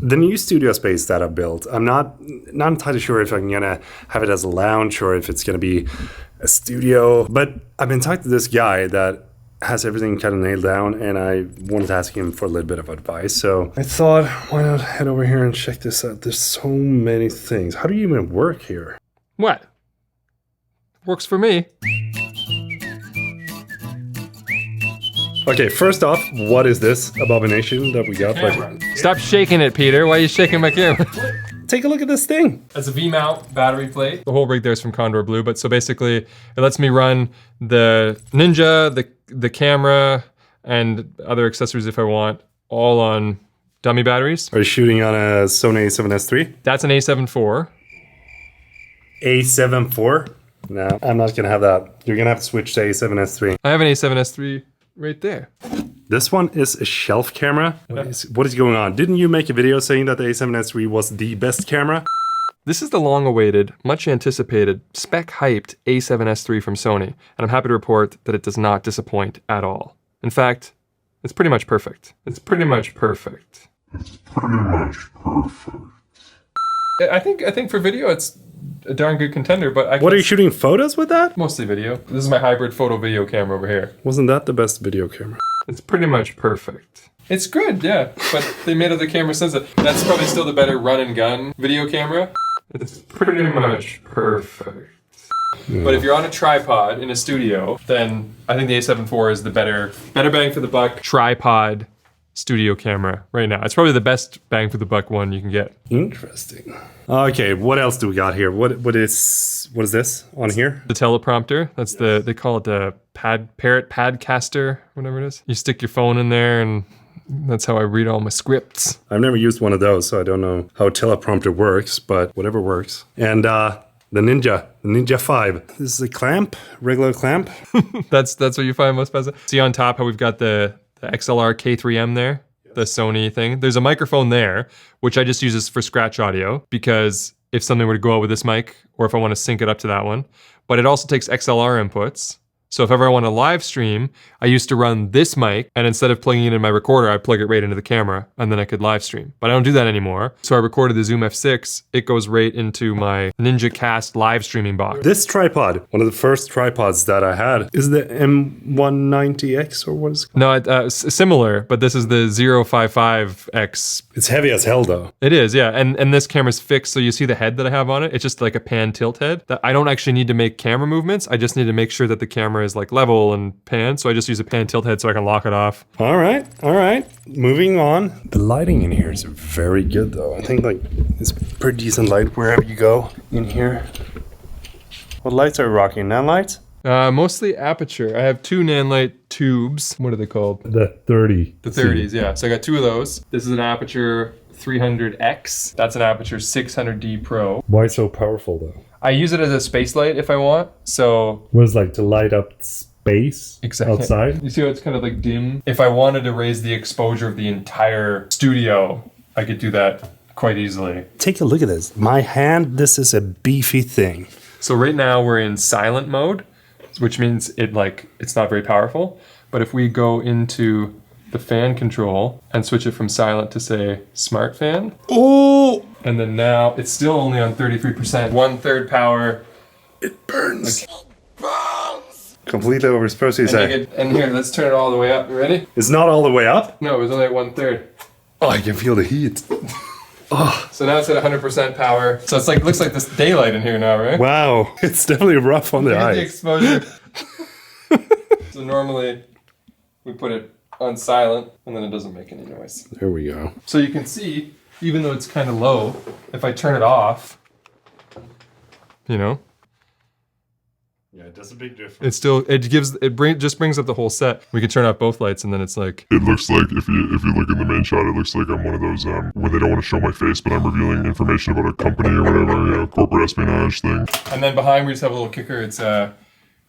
The new studio space that I built, I'm not entirely sure if I'm gonna have it as a lounge or if it's gonna be a studio, but I've been talking to this guy that has everything kind of nailed down, and I wanted to ask him for a little bit of advice. So I thought, why not head over here and check this out? There's so many things. How do you even work here? What? Works for me. Okay, first off, what is this abomination that we got? Stop shaking it, Peter. Why are you shaking my camera? Take a look at this thing. That's a V-mount battery plate. The whole rig there is from Condor Blue, but so basically it lets me run the Ninja, the camera, and other accessories if I want, all on dummy batteries. Are you shooting on a Sony A7S3? That's an A7 IV. A7 IV? No, I'm not gonna have that. You're gonna have to switch to A7S3. I have an A7S3 right there. This one is a shelf camera. What is going on? Didn't you make a video saying that the A7S3 was the best camera? This is the long-awaited, much-anticipated, spec-hyped A7S3 from Sony, and I'm happy to report that it does not disappoint at all. In fact, it's pretty much perfect. It's pretty much perfect. I think for video it's a darn good contender, but What, are you shooting photos with that? Mostly video. This is my hybrid photo-video camera over here. Wasn't that the best video camera? It's pretty much perfect. It's good, yeah, but they made other cameras since it. That's probably still the better run and gun video camera. It's pretty much perfect. Yeah. But if you're on a tripod in a studio, then I think the A7 IV is the better bang for the buck tripod studio camera right now. It's probably the best bang for the buck one you can get. Interesting. Okay, what else do we got here? What is this on here? The teleprompter. That's they call it the Parrot Padcaster, whatever it is. You stick your phone in there and that's how I read all my scripts. I've never used one of those, so I don't know how a teleprompter works, but whatever works. And the Ninja 5. This is a clamp, regular clamp. That's what you find most best. See on top how we've got the XLR K3M there, the Sony thing. There's a microphone there, which I just use for scratch audio because if something were to go out with this mic, or if I want to sync it up to that one. But it also takes XLR inputs. So if ever I want to live stream, I used to run this mic, and instead of plugging it in my recorder, I plug it right into the camera, and then I could live stream. But I don't do that anymore. So I recorded the Zoom F6. It goes right into my Ninja Cast live streaming box. This tripod, one of the first tripods that I had, is the M190X, or what is it called? No, similar, but this is the 055X. It's heavy as hell, though. It is, yeah. And this camera's fixed, so you see the head that I have on it. It's just like a pan tilt head. That I don't actually need to make camera movements. I just need to make sure that the camera is like level and pan, so I just use a pan tilt head so I can lock it off. All right. Moving on. The lighting in here is very good, though. I think like it's pretty decent light wherever you go in here. What lights are you rocking? Nan lights? Mostly aperture. I have two Nanlite tubes. What are they called? The 30. The 30s, yeah. So I got two of those. This is an aperture 300X. That's an aperture 600D Pro. Why so powerful, though? I use it as a space light if I want, so... What is like to light up space outside? You see how it's kind of like dim? If I wanted to raise the exposure of the entire studio, I could do that quite easily. Take a look at this. My hand, this is a beefy thing. So right now we're in silent mode, which means it's not very powerful. But if we go into the fan control and switch it from silent to say smart fan. Oh! And then now it's still only on 33%. 1/3 power. It burns. It burns. Completely overexposed, you say. And here, let's turn it all the way up. You ready? It's not all the way up? No, it was only at 1/3. Oh, I can feel the heat. Oh. So now it's at 100% power. So it's like looks like this daylight in here now, right? Wow, it's definitely rough on the eyes. The exposure. So normally we put it on silent, and then it doesn't make any noise. There we go. So you can see, even though it's kind of low, if I turn it off, you know? Yeah, it does a big difference. It still, just brings up the whole set. We could turn off both lights, and then it's like... It looks like, if you look in the main shot, it looks like I'm one of those, where they don't want to show my face, but I'm revealing information about a company or whatever, corporate espionage thing. And then behind we just have a little kicker. It's,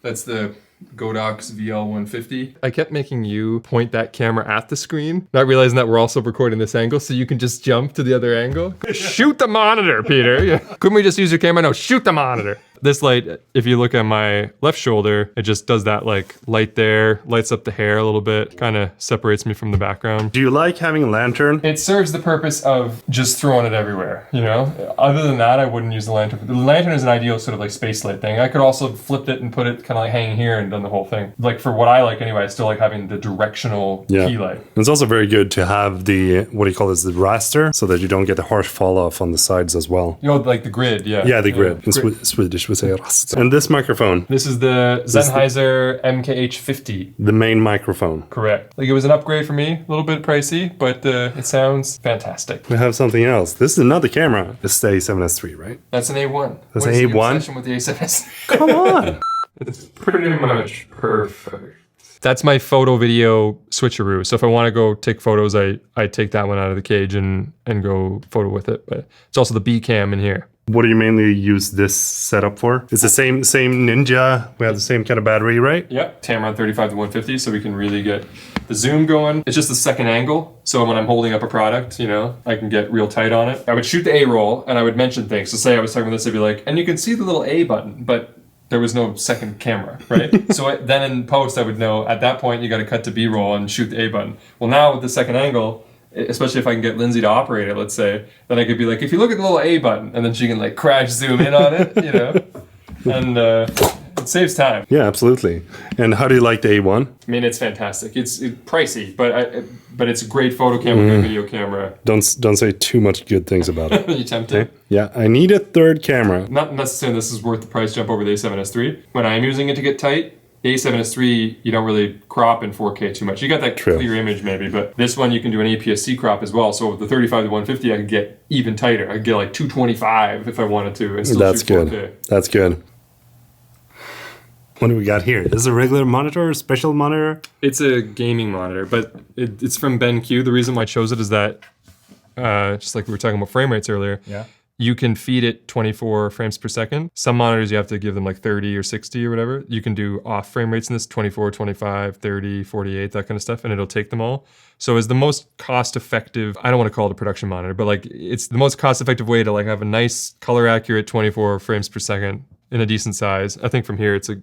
that's the Godox VL150. I kept making you point that camera at the screen, not realizing that we're also recording this angle, so you can just jump to the other angle. Shoot the monitor, Peter. Yeah. Couldn't we just use your camera? No, shoot the monitor. This light, if you look at my left shoulder, it just does that like light there, lights up the hair a little bit, kind of separates me from the background. Do you like having a lantern? It serves the purpose of just throwing it everywhere, you know? Other than that, I wouldn't use the lantern. The lantern is an ideal sort of like space light thing. I could also flip it and put it kind of like hanging here and done the whole thing. Like for what I like anyway, I still like having the directional key light. It's also very good to have the, what do you call this, the raster, so that you don't get the harsh fall off on the sides as well. You know, like the grid, yeah. Yeah, the grid. In Swedish we say raster. And this microphone. This is the Sennheiser MKH50. The main microphone. Correct. Like it was an upgrade for me, a little bit pricey, but it sounds fantastic. We have something else. This is another camera. This is the A7S III, right? That's an A1. That's an A1? Session with the A7S. Come on. It's pretty much perfect. That's my photo video switcheroo. So if I want to go take photos, I take that one out of the cage and go photo with it. But it's also the B cam in here. What do you mainly use this setup for? It's the same Ninja. We have the same kind of battery, right? Yep. Tamron 35 to 150, so we can really get the zoom going. It's just the second angle. So when I'm holding up a product, you know, I can get real tight on it. I would shoot the A roll and I would mention things. So say I was talking about this, I'd be like, and you can see the little A button, but there was no second camera, right? So then in post, I would know at that point, you got to cut to B roll and shoot the A button. Well, now with the second angle, especially if I can get Lindsay to operate it, let's say, then I could be like, if you look at the little A button, and then she can like crash zoom in on it, you know, and it saves time. Yeah, absolutely. And how do you like the A1? I mean, it's fantastic. It's pricey, but it's a great photo camera, good video camera. Don't say too much good things about it. You tempted? Yeah, I need a third camera. Not necessarily this is worth the price jump over the A7S III. When I'm using it to get tight, the A7S III, you don't really crop in 4K too much. You got that clear image maybe, but this one you can do an APS-C crop as well. So with the 35 to 150, I could get even tighter. I could get like 225 if I wanted to and still shoot 4K. That's good. What do we got here? Is this a regular monitor or a special monitor? It's a gaming monitor, but it's from BenQ. The reason why I chose it is that, just like we were talking about frame rates earlier, you can feed it 24 frames per second. Some monitors you have to give them like 30 or 60 or whatever. You can do off frame rates in this, 24, 25, 30, 48, that kind of stuff, and it'll take them all. So it's the most cost-effective, I don't want to call it a production monitor, but like it's the most cost-effective way to like have a nice color-accurate 24 frames per second in a decent size. I think from here it's a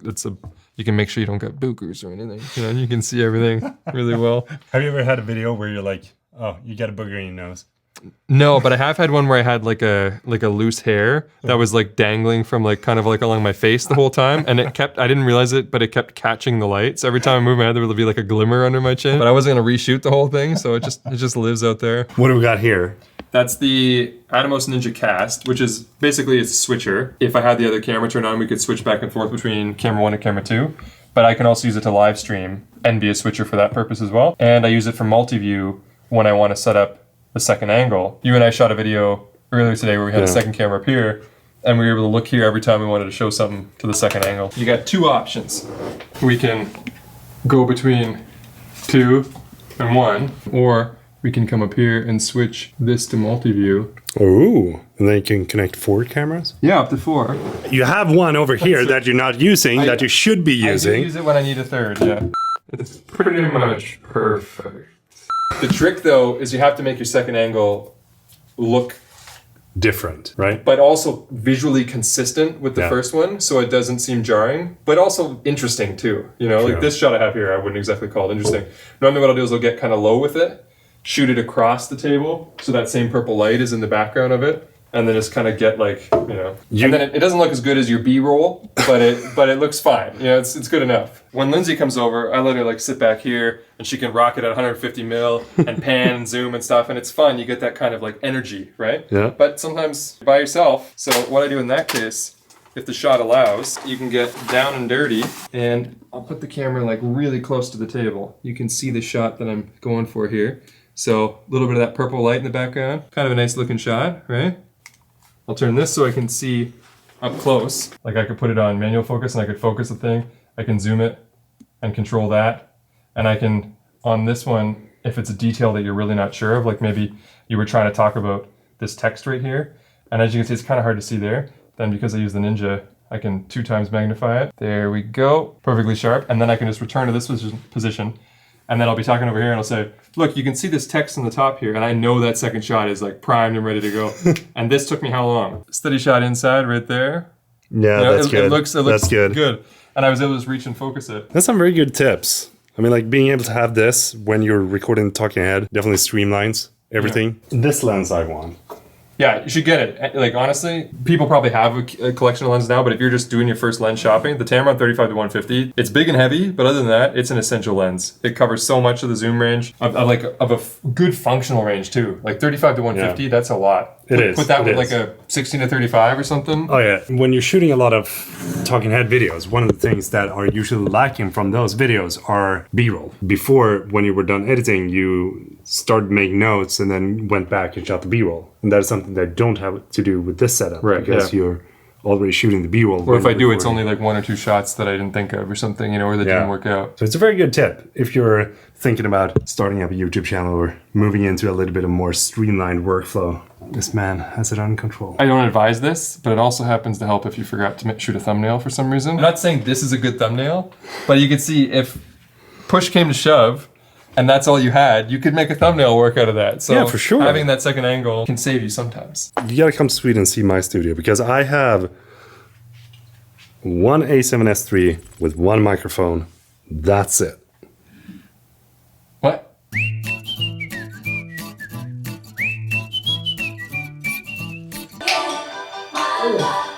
you can make sure you don't get boogers or anything. You know, you can see everything really well. Have you ever had a video where you're like, oh, you got a booger in your nose? No, but I have had one where I had like a loose hair that was like dangling from like kind of like along my face the whole time, and I didn't realize it, but it kept catching the light. So every time I move my head, there would be like a glimmer under my chin. But I wasn't gonna reshoot the whole thing, so it just lives out there. What do we got here? That's the Atomos Ninja Cast, which is basically it's a switcher. If I had the other camera turned on, we could switch back and forth between camera 1 and camera 2. But I can also use it to live stream and be a switcher for that purpose as well. And I use it for multi-view when I want to set up the second angle. You and I shot a video earlier today where we had a second camera up here, and we were able to look here every time we wanted to show something to the second angle. You got two options. We can go between 2 and 1, or we can come up here and switch this to multi-view. Oh, and then you can connect 4 cameras? Yeah, up to 4. You have one over here that you're not using, that you should be using. I do use it when I need a third, yeah. It's pretty much perfect. The trick, though, is you have to make your second angle look different, right? But also visually consistent with the first one, so it doesn't seem jarring, but also interesting, too. You know, like this shot I have here, I wouldn't exactly call it interesting. Normally what I'll do is I'll get kind of low with it, shoot it across the table, so that same purple light is in the background of it, and then just kind of get like, you know, and then it doesn't look as good as your B-roll, but it looks fine. You know, it's good enough. When Lindsay comes over, I let her like sit back here, and she can rock it at 150 mil and pan and zoom and stuff, and it's fun. You get that kind of like energy, right? Yeah. But sometimes by yourself. So what I do in that case, if the shot allows, you can get down and dirty, and I'll put the camera like really close to the table. You can see the shot that I'm going for here. So a little bit of that purple light in the background, kind of a nice looking shot, right? I'll turn this so I can see up close. Like I could put it on manual focus and I could focus the thing. I can zoom it and control that. And I can, on this one, if it's a detail that you're really not sure of, like maybe you were trying to talk about this text right here, and as you can see, it's kind of hard to see there. Then because I use the Ninja, I can 2 times magnify it. There we go, perfectly sharp. And then I can just return to this position. And then I'll be talking over here and I'll say, look, you can see this text on the top here, and I know that second shot is like primed and ready to go. And this took me how long? Steady shot inside right there. Yeah, You know, that's good. It looks that's good. And I was able to just reach and focus it. That's some very good tips. I mean, like being able to have this when you're recording talking head definitely streamlines everything. Yeah. This lens I want. Yeah, you should get it. Like, honestly, people probably have a collection of lenses now, but if you're just doing your first lens shopping, the Tamron 35 to 150, it's big and heavy, but other than that, it's an essential lens. It covers so much of the zoom range, of a good functional range too. Like 35 to 150, that's a lot. Put that with like a 16 to 35 or something. Oh yeah, when you're shooting a lot of talking head videos, one of the things that are usually lacking from those videos are B-roll. Before, when you were done editing, you started making notes and then went back and shot the B-roll. And that is something that I don't have to do with this setup, right? Because you're already shooting the B-roll. Or if I do, it's only like 1 or 2 shots that I didn't think of or something, you know, or that didn't work out. So it's a very good tip if you're thinking about starting up a YouTube channel or moving into a little bit of more streamlined workflow. This man has it under control. I don't advise this, but it also happens to help if you forgot to shoot a thumbnail for some reason. I'm not saying this is a good thumbnail, but you can see if push came to shove, and that's all you had, you could make a thumbnail work out of that. So yeah, for sure. Having that second angle can save you sometimes. You gotta come to Sweden and see my studio because I have one A7S III with one microphone. That's it. What? Oh.